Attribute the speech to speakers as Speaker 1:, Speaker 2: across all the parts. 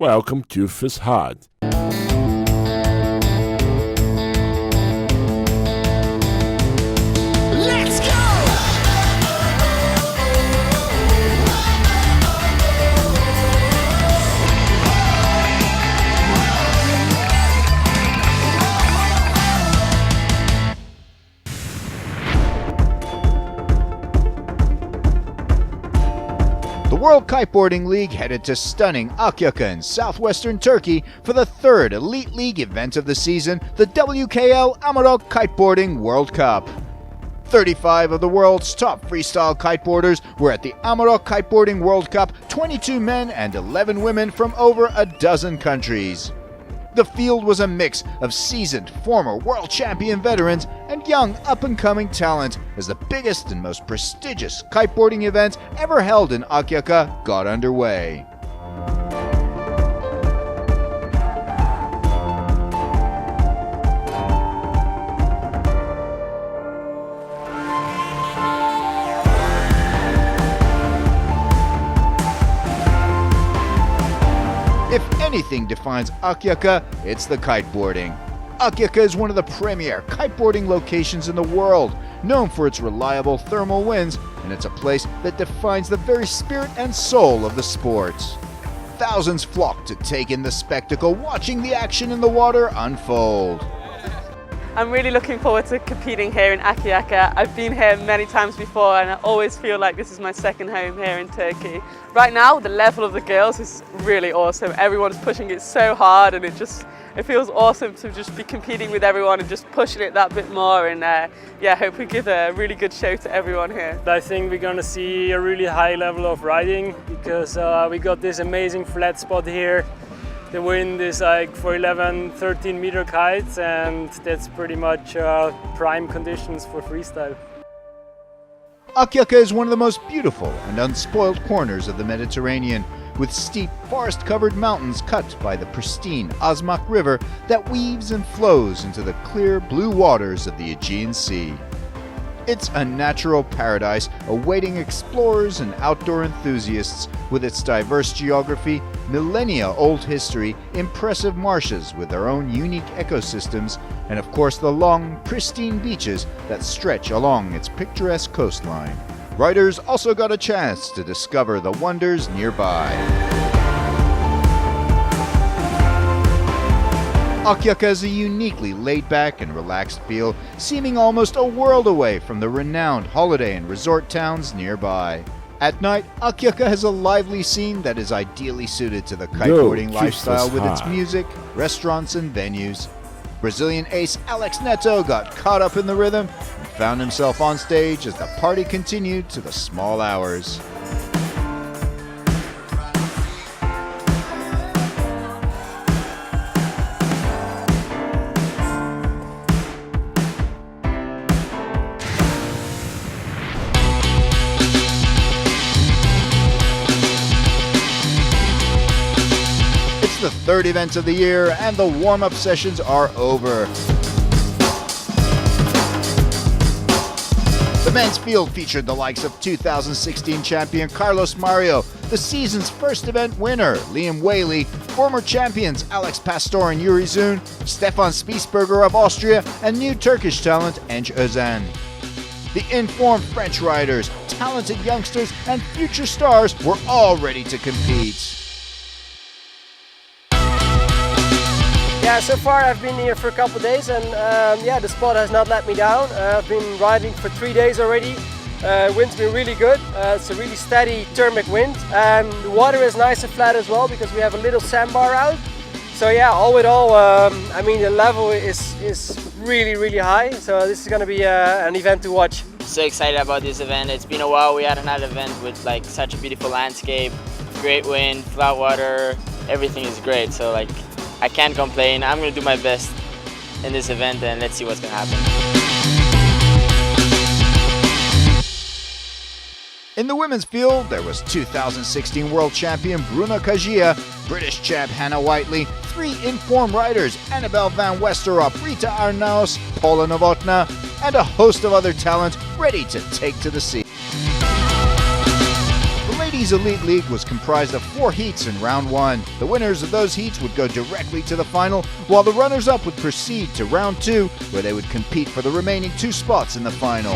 Speaker 1: Welcome to Fesrad.
Speaker 2: Let's go!
Speaker 3: The World Kiteboarding League headed to stunning Akyaka in southwestern Turkey for the third Elite League event of the season, the WKL Amarok Kiteboarding World Cup. 35 of the world's top freestyle kiteboarders were at the Amarok Kiteboarding World Cup, 22 men and 11 women from over a dozen countries. The field was a mix of seasoned former world champion veterans and young up-and-coming talent as the biggest and most prestigious kiteboarding event ever held in Akyaka got underway. If anything defines Akyaka, it's the kiteboarding. Akyaka is one of the premier kiteboarding locations in the world, known for its reliable thermal winds, and it's a place that defines the very spirit and soul of the sport. Thousands flock to take in the spectacle, watching the action in the water unfold.
Speaker 4: I'm really looking forward to competing here in Akyaka. I've been here many times before and I always feel like this is my second home here in Turkey. Right now, the level of the girls is really awesome. Everyone's pushing it so hard and it feels awesome to just be competing with everyone and just pushing it that bit more, and hope we give a really good show to everyone here.
Speaker 5: I think we're gonna see a really high level of riding because we got this amazing flat spot here. The wind is like for 11-13 meter kites, and that's pretty much prime conditions for freestyle.
Speaker 3: Akyaka is one of the most beautiful and unspoiled corners of the Mediterranean, with steep forest-covered mountains cut by the pristine Azmak River that weaves and flows into the clear blue waters of the Aegean Sea. It's a natural paradise awaiting explorers and outdoor enthusiasts with its diverse geography, millennia-old history, impressive marshes with their own unique ecosystems, and of course the long, pristine beaches that stretch along its picturesque coastline. Riders also got a chance to discover the wonders nearby. Akyaka is a uniquely laid-back and relaxed feel, seeming almost a world away from the renowned holiday and resort towns nearby. At night, Akyaka has a lively scene that is ideally suited to the kiteboarding lifestyle with its music, restaurants, and venues. Brazilian ace Alex Neto got caught up in the rhythm and found himself on stage as the party continued to the small hours. The third event of the year, and the warm-up sessions are over. The men's field featured the likes of 2016 champion Carlos Mario, the season's first event winner Liam Whaley, former champions Alex Pastor and Yuri Zun, Stefan Spiesberger of Austria, and new Turkish talent Enç Özen. The informed French riders, talented youngsters, and future stars were all ready to compete.
Speaker 6: Yeah, so far I've been here for a couple of days, and the spot has not let me down. I've been riding for 3 days already. Wind's been really good. It's a really steady thermic wind. The water is nice and flat as well because we have a little sandbar out. So yeah, all in all, the level is really high. So this is going to be an event to watch.
Speaker 7: So excited about this event. It's been a while. We hadn't had an event with like such a beautiful landscape, great wind, flat water. Everything is great. So I can't complain. I'm going to do my best in this event, and let's see what's going to happen.
Speaker 3: In the women's field, there was 2016 world champion Bruna Kajia, British champ Hannah Whiteley, 3 informed riders Annabelle van Westerop, Rita Arnaus, Paula Novotna, and a host of other talent ready to take to the sea. The lady ladies elite league was comprised of 4 heats in round 1. The winners of those heats would go directly to the final, while the runners-up would proceed to round 2, where they would compete for the remaining 2 spots in the final.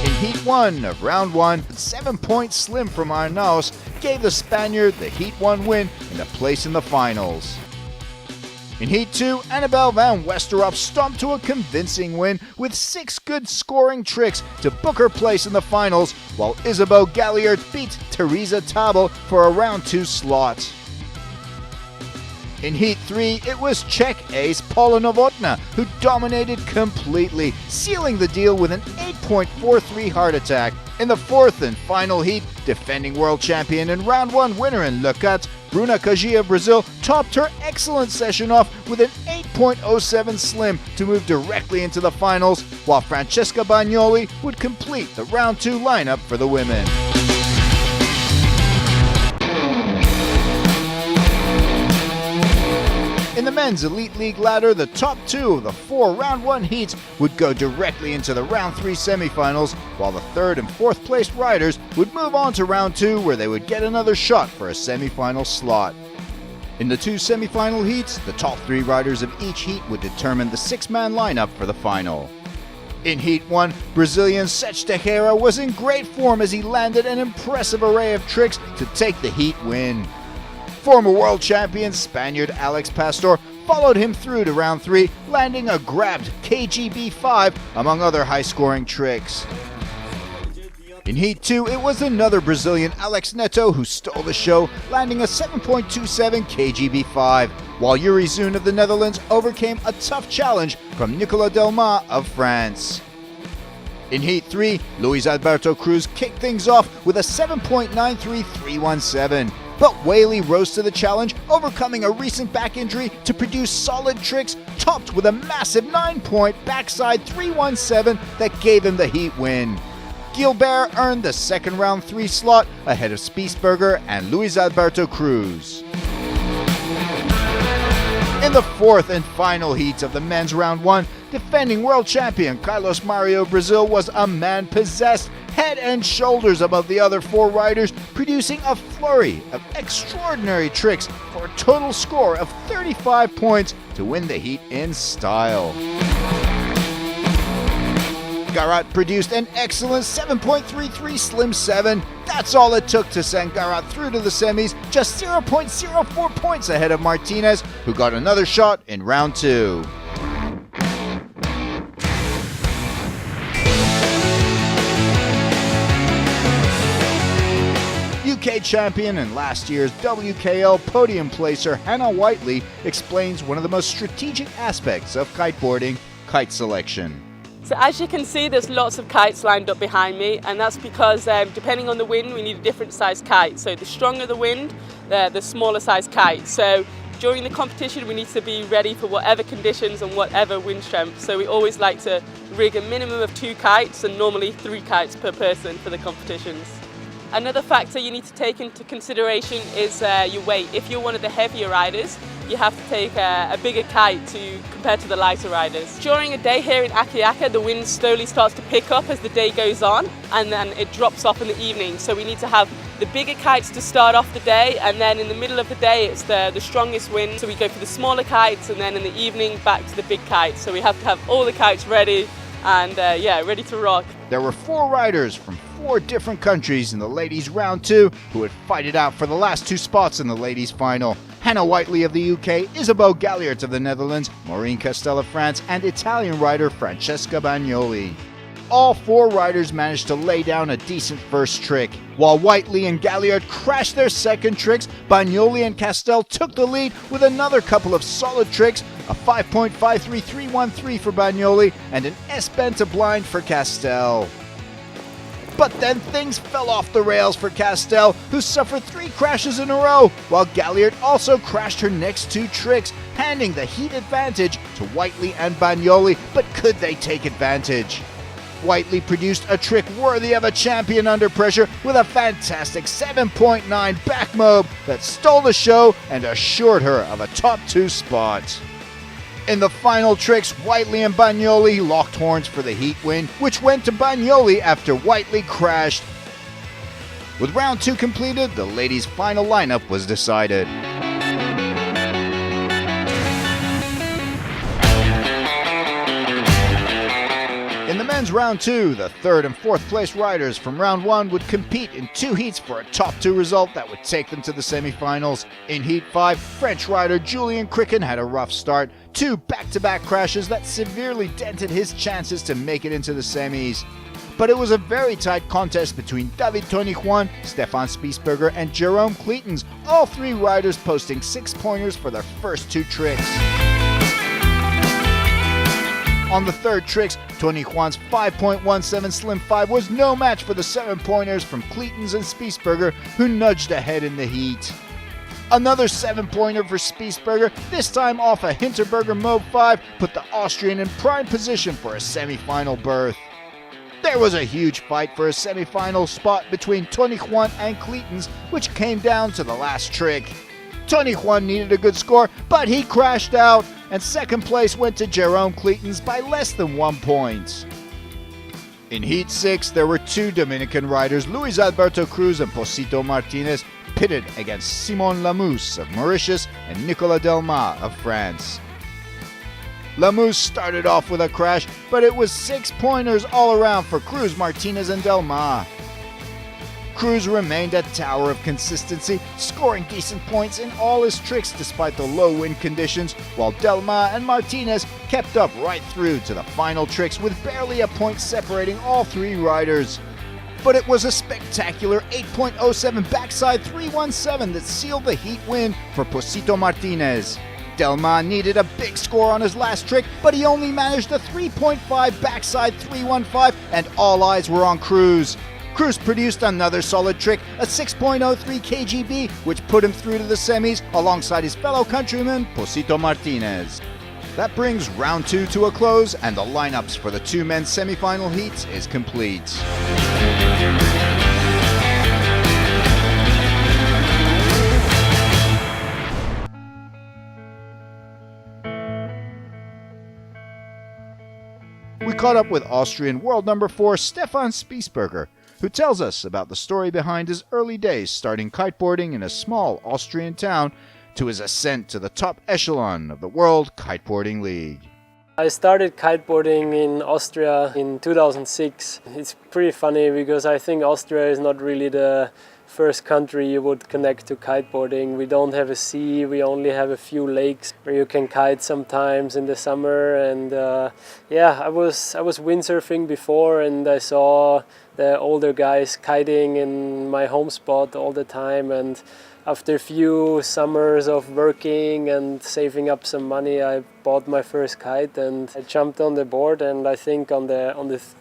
Speaker 3: In Heat 1 of round 1, a 7-point slim from Arnaus gave the Spaniard the Heat 1 win and a place in the finals. In Heat 2, Annabelle van Westerop stomped to a convincing win with 6 good scoring tricks to book her place in the finals, while Isabeau Galliard beat Teresa Tabel for a round 2 slot. In Heat 3, it was Czech ace Paula Novotná who dominated completely, sealing the deal with an 8.43 heart attack. In the 4th and final heat, defending world champion and round 1 winner in Le Cut, Bruna Kaji of Brazil topped her excellent session off with an 8.07 slim to move directly into the finals, while Francesca Bagnoli would complete the round 2 lineup for the women. In the men's Elite League ladder, the top 2 of the 4 round 1 heats would go directly into the round 3 semifinals, while the 3rd and 4th placed riders would move on to round 2, where they would get another shot for a semifinal slot. In the 2 semifinal heats, the top 3 riders of each heat would determine the 6-man lineup for the final. In Heat 1, Brazilian Sech Teixeira was in great form as he landed an impressive array of tricks to take the heat win. Former world champion Spaniard Alex Pastor followed him through to round 3, landing a grabbed KGB5 among other high-scoring tricks. In Heat 2, it was another Brazilian Alex Neto who stole the show, landing a 7.27 KGB5, while Yuri Zun of the Netherlands overcame a tough challenge from Nicolas Delmas of France. In Heat 3, Luis Alberto Cruz kicked things off with a 7.93 but Whaley rose to the challenge, overcoming a recent back injury to produce solid tricks, topped with a massive 9-point backside 317 that gave him the heat win. Gilbert earned the second round 3 slot ahead of Spiessberger and Luis Alberto Cruz. In the 4th and final heats of the men's round 1, defending world champion Carlos Mario Brazil was a man possessed, head and shoulders above the other 4 riders, producing a flurry of extraordinary tricks for a total score of 35 points to win the heat in style. Garat produced an excellent 7.33 Slim 7. That's all it took to send Garat through to the semis, just 0.04 points ahead of Martinez, who got another shot in round 2. UK champion and last year's WKL podium placer Hannah Whiteley explains one of the most strategic aspects of kiteboarding, kite selection.
Speaker 4: So as you can see, there's lots of kites lined up behind me, and that's because depending on the wind, we need a different size kite. So the stronger the wind, the smaller size kite. So during the competition, we need to be ready for whatever conditions and whatever wind strength. So we always like to rig a minimum of 2 kites and normally 3 kites per person for the competitions. Another factor you need to take into consideration is your weight. If you're one of the heavier riders, you have to take a bigger kite compared to the lighter riders. During a day here in Akiaka, the wind slowly starts to pick up as the day goes on, and then it drops off in the evening. So we need to have the bigger kites to start off the day, and then in the middle of the day it's the strongest wind. So we go for the smaller kites, and then in the evening back to the big kites. So we have to have all the kites ready and ready to rock.
Speaker 3: There were 4 riders from 4 different countries in the ladies round 2 who would fight it out for the last 2 spots in the ladies final. Hannah Whiteley of the UK, Isabeau Galliard of the Netherlands, Maureen Castel of France, and Italian rider Francesca Bagnoli. All 4 riders managed to lay down a decent first trick. While Whiteley and Galliard crashed their second tricks, Bagnoli and Castel took the lead with another couple of solid tricks, a 5.53313 for Bagnoli and an S-bend to blind for Castel. But then things fell off the rails for Castel, who suffered 3 crashes in a row, while Galliard also crashed her next 2 tricks, handing the heat advantage to Whiteley and Bagnoli. But could they take advantage? Whiteley produced a trick worthy of a champion under pressure with a fantastic 7.9 back mob that stole the show and assured her of a top 2 spot. In the final tricks, Whiteley and Bagnoli locked horns for the heat win, which went to Bagnoli after Whiteley crashed. With round 2 completed, the ladies' final lineup was decided. In the men's round 2, the 3rd and 4th place riders from round 1 would compete in 2 heats for a top 2 result that would take them to the semi-finals. In heat 5, French rider Julien Cricken had a rough start, 2 back-to-back crashes that severely dented his chances to make it into the semis. But it was a very tight contest between David Tony Juan, Stefan Spiesberger, and Jerome Cleetons, all 3 riders posting 6-pointers for their first 2 tricks. On the 3rd tricks, Tony Juan's 5.17 Slim 5 was no match for the 7-pointers from Cleetons and Spiesberger, who nudged ahead in the heat. Another 7-pointer for Spiesberger, this time off a Hinterberger Mobe 5, put the Austrian in prime position for a semi-final berth. There was a huge fight for a semi-final spot between Tony Juan and Cleetons, which came down to the last trick. Tony Juan needed a good score, but he crashed out, and second place went to Jerome Cleetons by less than 1 point. In Heat 6, there were 2 Dominican riders, Luis Alberto Cruz and Posito Martinez, pitted against Simon Lamousse of Mauritius and Nicolas Delmas of France. Lamousse started off with a crash, but it was 6-pointers all around for Cruz, Martinez, and Delmas. Cruz remained a tower of consistency, scoring decent points in all his tricks despite the low wind conditions, while Delmas and Martinez kept up right through to the final tricks with barely a point separating all 3 riders. But it was a spectacular 8.07 backside 317 that sealed the heat win for Posito Martinez. Delmas needed a big score on his last trick, but he only managed a 3.5 backside 315, and all eyes were on Cruz. Cruz produced another solid trick, a 6.03 kgb, which put him through to the semis alongside his fellow countryman, Posito Martinez. That brings round 2 to a close, and the lineups for the 2 men's semi-final heats is complete. We caught up with Austrian world number 4 Stefan Spiesberger, who tells us about the story behind his early days starting kiteboarding in a small Austrian town to his ascent to the top echelon of the World Kiteboarding League.
Speaker 5: I started kiteboarding in Austria in 2006. It's pretty funny because I think Austria is not really the first country you would connect to kiteboarding. We don't have a sea, we only have a few lakes where you can kite sometimes in the summer. And I was windsurfing before, and I saw the older guys kiting in my home spot all the time. And after a few summers of working and saving up some money, I bought my first kite and I jumped on the board. And I think on the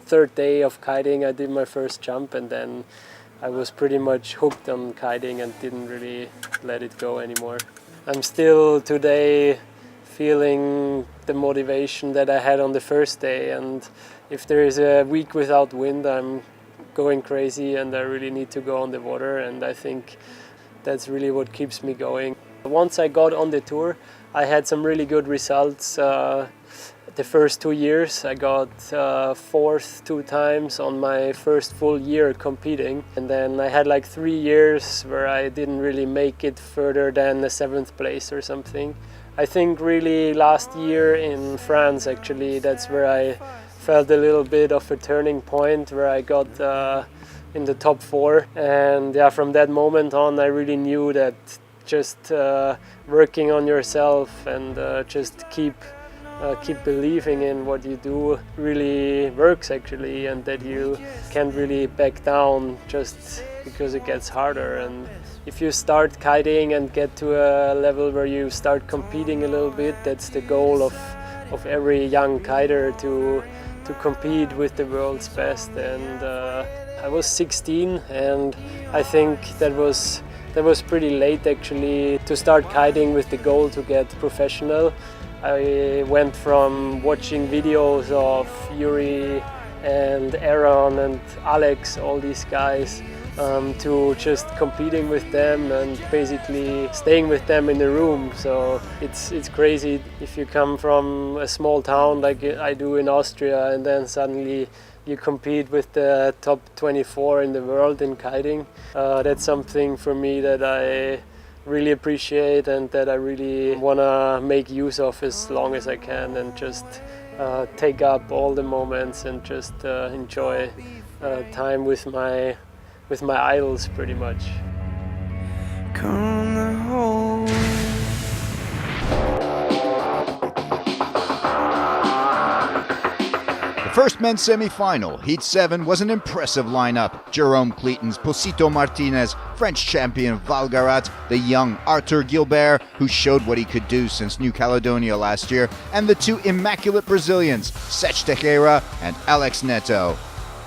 Speaker 5: 3rd day of kiting, I did my first jump, and then I was pretty much hooked on kiting and didn't really let it go anymore. I'm still today feeling the motivation that I had on the first day, and if there is a week without wind, I'm going crazy and I really need to go on the water, and I think that's really what keeps me going. Once I got on the tour, I had some really good results. The first 2 years I got 4th 2 times on my first full year competing, and then I had like 3 years where I didn't really make it further than the 7th place or something. I think really last year in France, actually, that's where I felt a little bit of a turning point, where I got in the top 4, and yeah, from that moment on I really knew that just working on yourself and just keep believing in what you do really works actually, and that you can't really back down just because it gets harder. And if you start kiting and get to a level where you start competing a little bit, that's the goal of every young kiter, to compete with the world's best. And I was 16, and I think that was pretty late actually to start kiting with the goal to get professional. I went from watching videos of Yuri and Aaron and Alex, all these guys, to just competing with them and basically staying with them in the room. So it's crazy if you come from a small town like I do in Austria and then suddenly you compete with the top 24 in the world in kiting. That's something for me that I really appreciate and that I really want to make use of as long as I can, and just take up all the moments and just enjoy time with my idols pretty much.
Speaker 3: The first men's semi-final, Heat 7, was an impressive lineup. Jerome Cleaton's Posito Martinez, French champion Valgarat, the young Arthur Gilbert, who showed what he could do since New Caledonia last year, and the two immaculate Brazilians, Sech Teixeira and Alex Neto.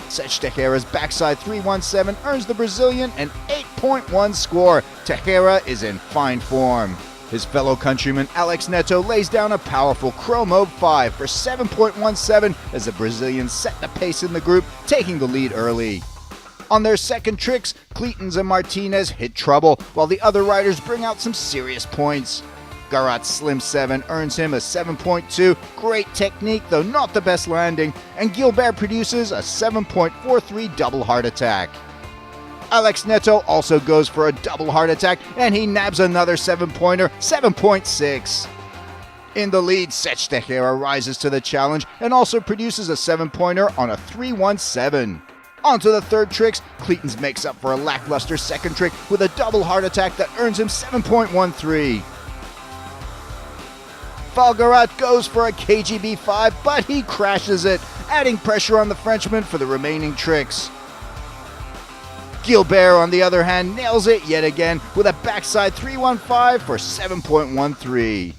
Speaker 3: Sech Teixeira's backside 317 earns the Brazilian an 8.1 score. Teixeira is in fine form. His fellow countryman Alex Neto lays down a powerful Chromo 5 for 7.17 as the Brazilians set the pace in the group, taking the lead early. On their second tricks, Cleatons and Martinez hit trouble, while the other riders bring out some serious points. Garat's Slim 7 earns him a 7.2, great technique though not the best landing, and Gilbert produces a 7.43 double heart attack. Alex Neto also goes for a double heart attack, and he nabs another 7-pointer, 7.6. In the lead, Sech Teixeira rises to the challenge and also produces a 7-pointer on a 317. On to the third tricks, Cleatons makes up for a lackluster second trick with a double heart attack that earns him 7.13. Valgarat goes for a KGB 5, but he crashes it, adding pressure on the Frenchman for the remaining tricks. Gilbert, on the other hand, nails it yet again with a backside 315 for 7.13.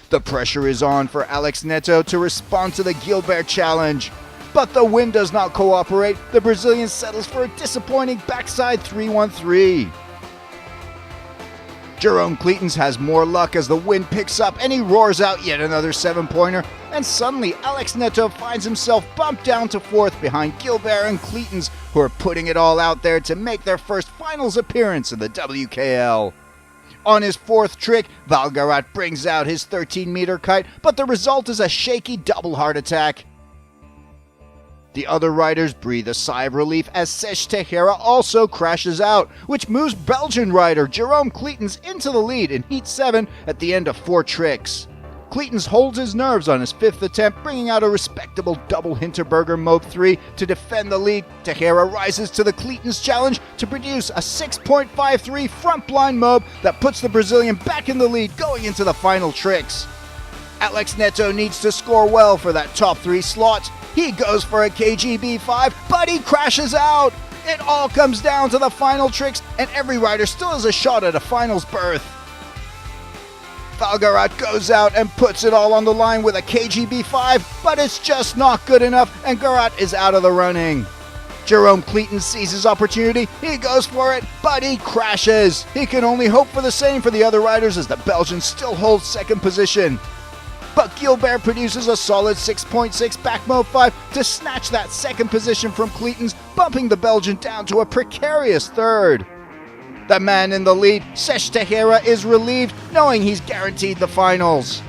Speaker 3: The pressure is on for Alex Neto to respond to the Gilbert challenge, but the wind does not cooperate. The Brazilian settles for a disappointing backside 313. Jerome Cleatons has more luck as the wind picks up and he roars out yet another 7-pointer, and suddenly Alex Neto finds himself bumped down to 4th behind Gilbert and Cleatons, who are putting it all out there to make their first finals appearance in the WKL. On his fourth trick, Valgarat brings out his 13-meter kite, but the result is a shaky double heart attack. The other riders breathe a sigh of relief as Sech Teixeira also crashes out, which moves Belgian rider Jerome Cleatons into the lead in Heat 7 at the end of 4 tricks. Cleatons holds his nerves on his 5th attempt, bringing out a respectable double Hinterberger Mobe 3 to defend the lead. Teixeira rises to the Cleatons challenge to produce a 6.53 front blind Mobe that puts the Brazilian back in the lead going into the final tricks. Alex Neto needs to score well for that top 3 slot. He goes for a KGB 5, but he crashes out. It all comes down to the final tricks, and every rider still has a shot at a finals berth. Valgarat goes out and puts it all on the line with a KGB 5, but it's just not good enough, and Garat is out of the running. Jerome Cleaton sees his opportunity, he goes for it, but he crashes. He can only hope for the same for the other riders as the Belgian still holds second position. But Gilbert produces a solid 6.6 back Mobe 5 to snatch that second position from Cleatons, bumping the Belgian down to a precarious third. The man in the lead, Sech Teixeira, is relieved, knowing he's guaranteed the finals.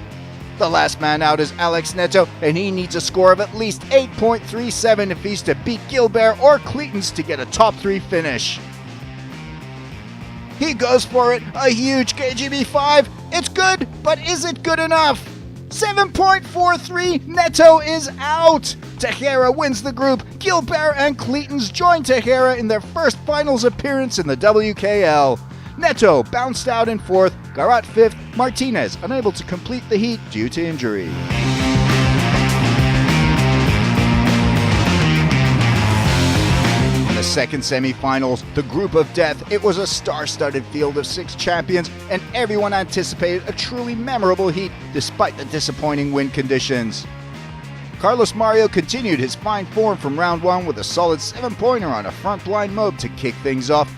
Speaker 3: The last man out is Alex Neto, and he needs a score of at least 8.37 if he's to beat Gilbert or Cleatons to get a top 3 finish. He goes for it, a huge KGB 5. It's good, but is it good enough? 7.43, Neto is out! Teixeira wins the group. Gilbert and Cleatons join Teixeira in their first finals appearance in the WKL. Neto bounced out in 4th, Garat 5th, Martinez unable to complete the heat due to injury. In the second semi-finals, the group of death, it was a star-studded field of 6 champions, and everyone anticipated a truly memorable heat despite the disappointing wind conditions. Carlos Mario continued his fine form from round 1 with a solid 7-pointer on a front blind Mobe to kick things off.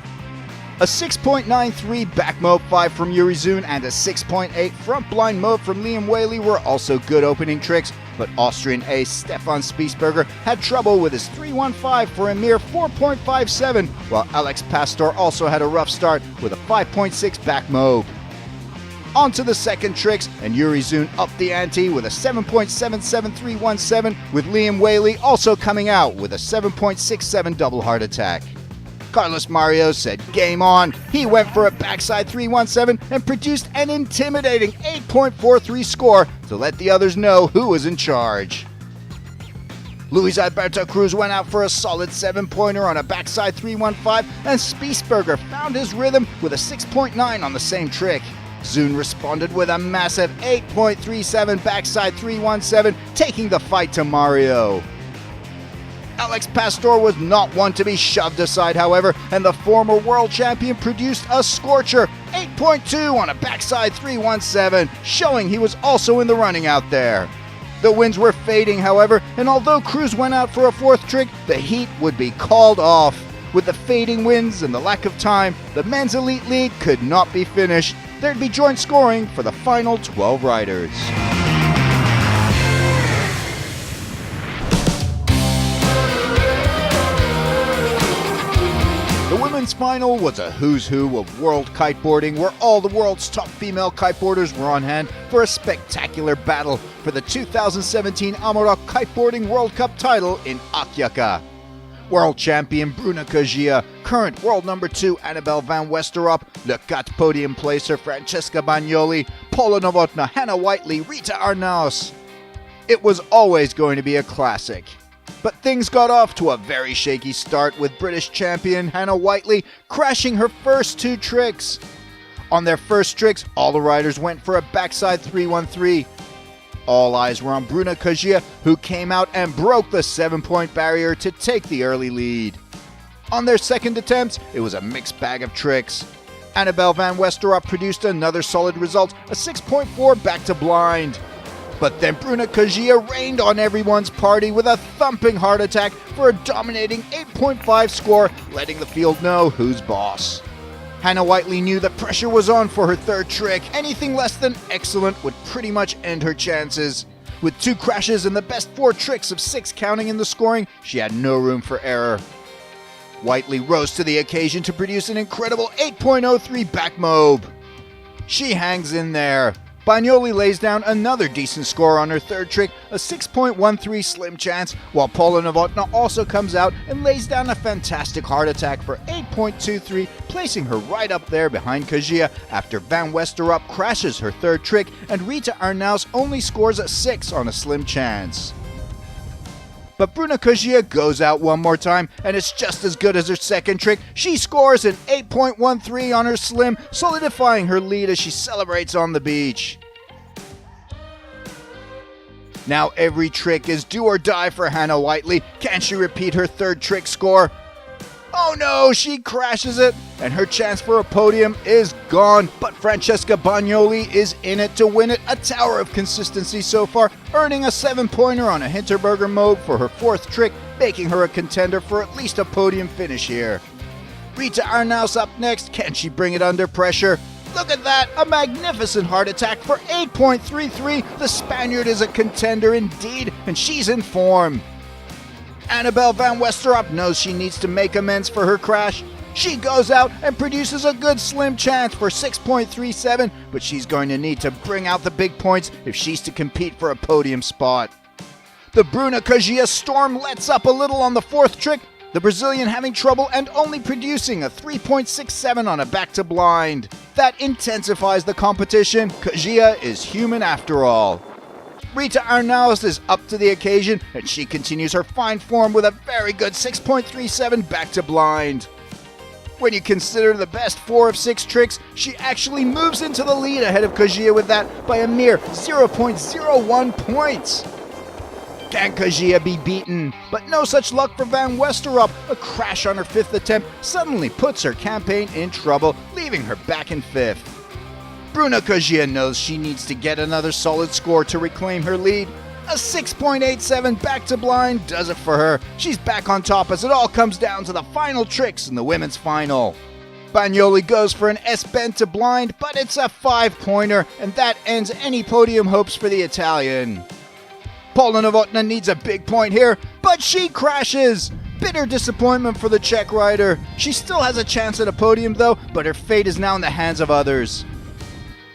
Speaker 3: A 6.93 back Mobe 5 from Yuri Zun and a 6.8 front blind Mobe from Liam Whaley were also good opening tricks, but Austrian ace Stefan Spiessberger had trouble with his 3.15 for a mere 4.57, while Alex Pastor also had a rough start with a 5.6 back mobe. On to the second tricks, and Yuri Zun upped the ante with a 7.77317, with Liam Whaley also coming out with a 7.67 double heart attack. Carlos Mario said game on. He went for a backside 317 and produced an intimidating 8.43 score to let the others know who was in charge. Luis Alberto Cruz went out for a solid 7-pointer on a backside 315, and Spiessberger found his rhythm with a 6.9 on the same trick. Zun responded with a massive 8.37 backside 317, taking the fight to Mario. Alex Pastor was not one to be shoved aside, however, and the former world champion produced a scorcher 8.2 on a backside 317, showing he was also in the running out there. The winds were fading, however, and although Cruz went out for a fourth trick, the heat would be called off. With the fading winds and the lack of time, the men's elite league could not be finished. There'd be joint scoring for the final 12 riders. The women's final was a who's who of world kiteboarding, where all the world's top female kiteboarders were on hand for a spectacular battle for the 2017 Amarok Kiteboarding World Cup title in Akyaka. World champion Bruna Kajia, current world number 2 Annabelle van Westerop, Le 4 podium placer Francesca Bagnoli, Paula Novotna, Hannah Whiteley, Rita Arnaus. It was always going to be a classic. But things got off to a very shaky start, with British champion Hannah Whiteley crashing her first 2 tricks. On their first tricks, all the riders went for a backside 313. All eyes were on Bruna Kajia, who came out and broke the 7-point barrier to take the early lead. On their second attempts, it was a mixed bag of tricks. Annabelle van Westerop produced another solid result, a 6.4 back to blind. But then Bruna Kajia rained on everyone's party with a thumping heart attack for a dominating 8.5 score, letting the field know who's boss. Hannah Whiteley knew the pressure was on for her third trick. Anything less than excellent would pretty much end her chances. With 2 crashes and the best 4 tricks of 6 counting in the scoring, she had no room for error. Whiteley rose to the occasion to produce an incredible 8.03 back mobe. She hangs in there. Bagnoli lays down another decent score on her third trick, a 6.13 slim chance, while Paula Novotna also comes out and lays down a fantastic heart attack for 8.23, placing her right up there behind Kajia after Van Westerop crashes her third trick and Rita Arnaus only scores a 6 on a slim chance. But Bruna Kajia goes out one more time, and it's just as good as her second trick. She scores an 8.13 on her slim, solidifying her lead as she celebrates on the beach. Now every trick is do or die for Hannah Whiteley. Can she repeat her third trick score? Oh no, she crashes it, and her chance for a podium is gone. But Francesca Bagnoli is in it to win it, a tower of consistency so far, earning a 7-pointer on a Hinterberger mobe for her fourth trick, making her a contender for at least a podium finish here. Rita Arnaus up next. Can she bring it under pressure? Look at that, a magnificent heart attack for 8.33. The Spaniard is a contender indeed, and she's in form. Annabelle van Westerop knows she needs to make amends for her crash. She goes out and produces a good slim chance for 6.37, but she's going to need to bring out the big points if she's to compete for a podium spot. The Bruna Kajia storm lets up a little on the fourth trick, the Brazilian having trouble and only producing a 3.67 on a back to blind. That intensifies the competition. Kajia is human after all. Rita Arnaus is up to the occasion, and she continues her fine form with a very good 6.37 back to blind. When you consider the best 4 of 6 tricks, she actually moves into the lead ahead of Kajia with that by a mere 0.01 points. Can Kajia be beaten? But no such luck for Van Westerop. A crash on her 5th attempt suddenly puts her campaign in trouble, leaving her back in 5th. Bruna Kajia knows she needs to get another solid score to reclaim her lead. A 6.87 back to blind does it for her. She's back on top as it all comes down to the final tricks in the women's final. Bagnoli goes for an S-bend to blind, but it's a 5-pointer, and that ends any podium hopes for the Italian. Paula Novotná needs a big point here, but she crashes. Bitter disappointment for the Czech rider. She still has a chance at a podium though, but her fate is now in the hands of others.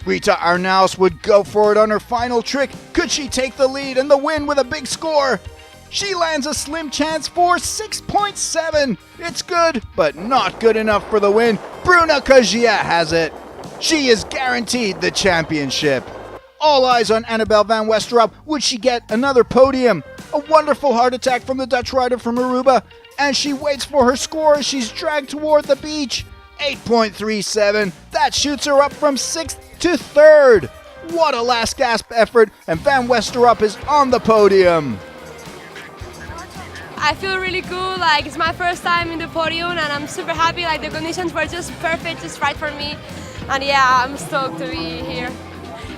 Speaker 3: Rita Arnaus would go for it on her final trick. Could she take the lead and the win with a big score? She lands a slim chance for 6.7. It's good, but not good enough for the win. Bruna Kajia has it. She is guaranteed the championship. All eyes on Annabelle van Westerop. Would she get another podium? A wonderful heart attack from the Dutch rider from Aruba, and she waits for her score as she's dragged toward the beach. 8.37. That shoots her up from 6th to 3rd. What a last gasp effort, and Van Westerop is on the podium.
Speaker 2: I feel really cool, like it's my first time in the podium and I'm super happy, like the conditions were just perfect, just right for me. And yeah, I'm stoked to be here.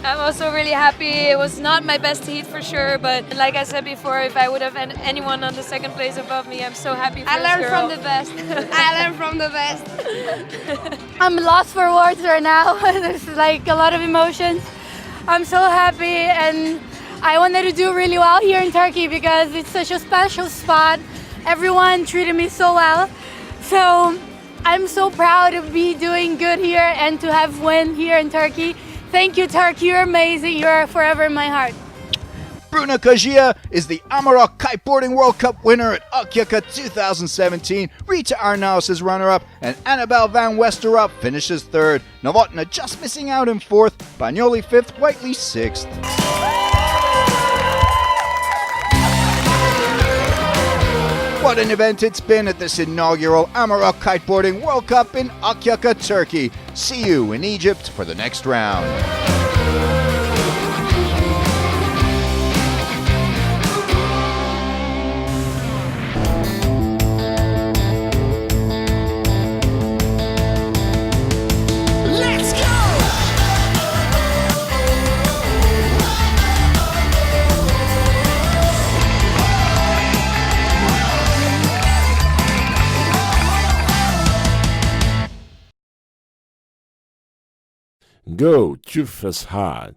Speaker 8: I'm also really happy. It was not my best heat for sure, but like I said before, if I would have had anyone on the second place above me, I'm so happy for
Speaker 2: I
Speaker 8: this
Speaker 2: learned
Speaker 8: girl.
Speaker 2: from the best. I learned from the best.
Speaker 9: I'm lost for words right now. There's like a lot of emotions. I'm so happy and I wanted to do really well here in Turkey because it's such a special spot. Everyone treated me so well. So I'm so proud to be doing good here and to have won here in Turkey. Thank you, Turkey. You're amazing. You're forever in my heart.
Speaker 3: Bruna Kajia is the Amarok Kiteboarding World Cup winner at Akyaka 2017. Rita Arnaus is runner-up, and Annabelle van Westerop finishes 3rd. Novotná just missing out in 4th. Bagnoli 5th, Whiteley 6th. What an event it's been at this inaugural Amarok Kiteboarding World Cup in Akyaka, Turkey. See you in Egypt for the next round.
Speaker 1: Go to Fesrad.